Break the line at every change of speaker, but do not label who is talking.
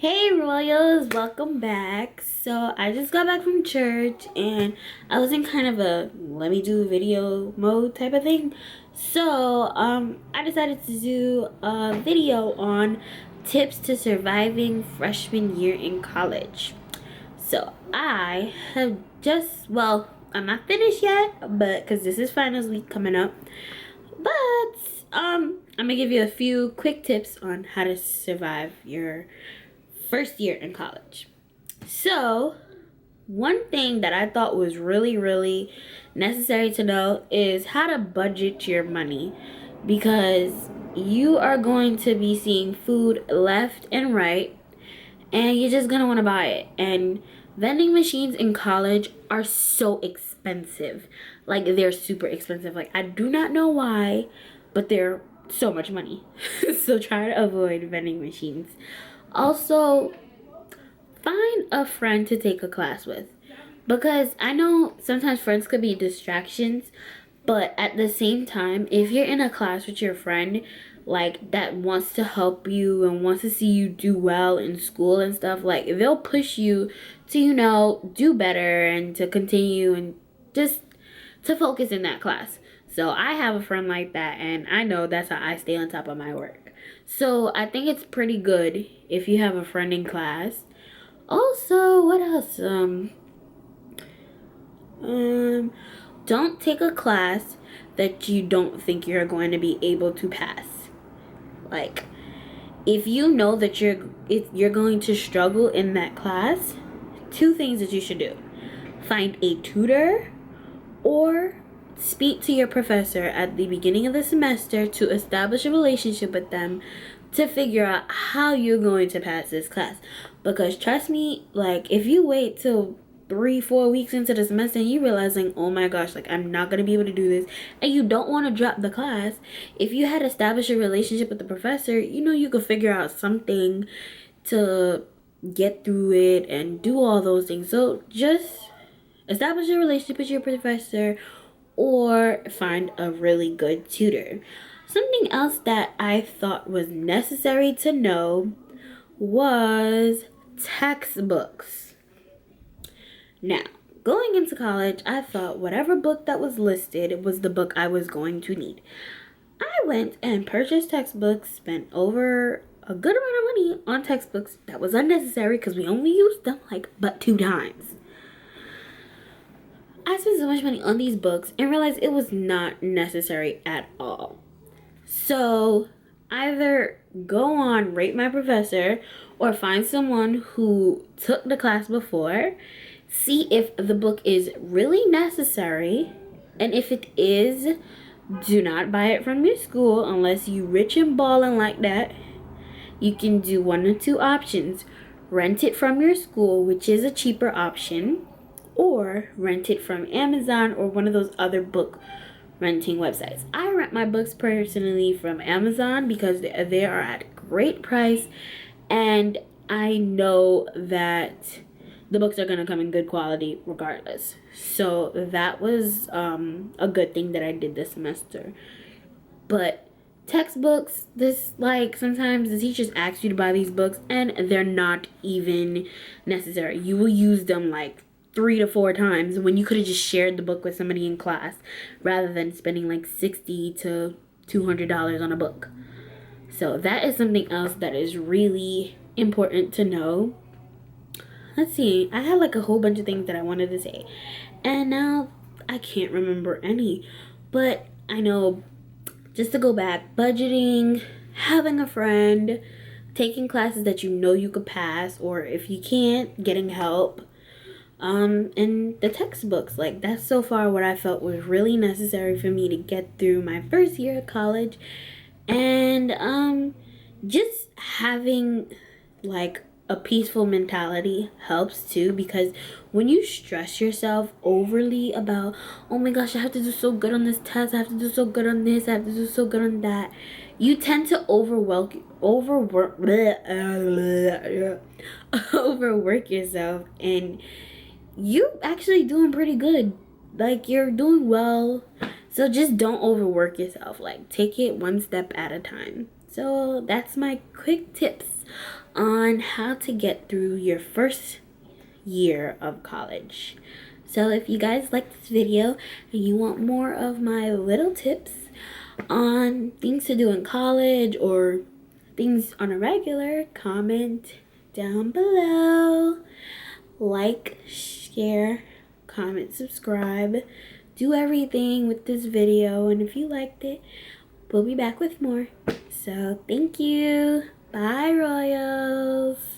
Hey Royals, welcome back. So I just got back from church and I was in kind of a let me do video mode type of thing. So I decided to do a video on tips to surviving freshman year in college. So I have I'm not finished yet, but because this is finals week coming up. But I'm gonna give you a few quick tips on how to survive your first year in college. So, one thing that I thought was really necessary to know is how to budget your money, because you are going to be seeing food left and right and you're just gonna want to buy it. And vending machines in college are so expensive. Like, they're super expensive. Like, I do not know why, but they're so much money. So try to avoid vending machines. Also, find a friend to take a class with, because I know sometimes friends could be distractions, but at the same time, if you're in a class with your friend like that wants to help you and wants to see you do well in school and stuff, like they'll push you to do better and to continue and just to focus in that class. So I have a friend like that, and I know that's how I stay on top of my work. So I think it's pretty good if you have a friend in class. Also, what else? Don't take a class that you don't think you're going to be able to pass. Like, if you know that you're going to struggle in that class, two things that you should do: find a tutor, or speak to your professor at the beginning of the semester to establish a relationship with them to figure out how you're going to pass this class. Because trust me, like, if you wait till 3-4 weeks into the semester and you realizing, oh my gosh, like, I'm not going to be able to do this, and you don't want to drop the class, if you had established a relationship with the professor, you could figure out something to get through it and do all those things. So just establish a relationship with your professor or find a really good tutor. Something else that I thought was necessary to know was textbooks. Now, going into college, I thought whatever book that was listed was the book I was going to need. I went and purchased textbooks, spent over a good amount of money on textbooks that was unnecessary because we only used them but 2 times. I spent so much money on these books and realized it was not necessary at all. So either go on Rate My Professor or find someone who took the class before, see if the book is really necessary, and if it is, do not buy it from your school unless you rich and ballin' like that. You can do one or two options: rent it from your school, which is a cheaper option, or rent it from Amazon or one of those other book renting websites. I rent my books personally from Amazon because they are at great price, and I know that the books are going to come in good quality regardless. So that was a good thing that I did this semester. But textbooks, sometimes the teachers ask you to buy these books and they're not even necessary. You will use them 3 to 4 times when you could have just shared the book with somebody in class rather than spending $60 to $200 on a book. So that is something else that is really important to know. Let's see, I had a whole bunch of things that I wanted to say, and now I can't remember any. But I know, just to go back, budgeting, having a friend, taking classes that you could pass, or if you can't, getting help, and the textbooks. That's so far what I felt was really necessary for me to get through my first year of college. And just having a peaceful mentality helps too, because when you stress yourself overly about, oh my gosh, I have to do so good on this test, I have to do so good on this, I have to do so good on that, you tend to overwork yourself, and you actually doing pretty good. You're doing well. So just don't overwork yourself. Take it one step at a time. So that's my quick tips on how to get through your first year of college. So if you guys like this video and you want more of my little tips on things to do in college or things on a regular, comment down below. Like, share, comment, subscribe. Do everything with this video, and if you liked it, we'll be back with more. So thank you. Bye, Royals.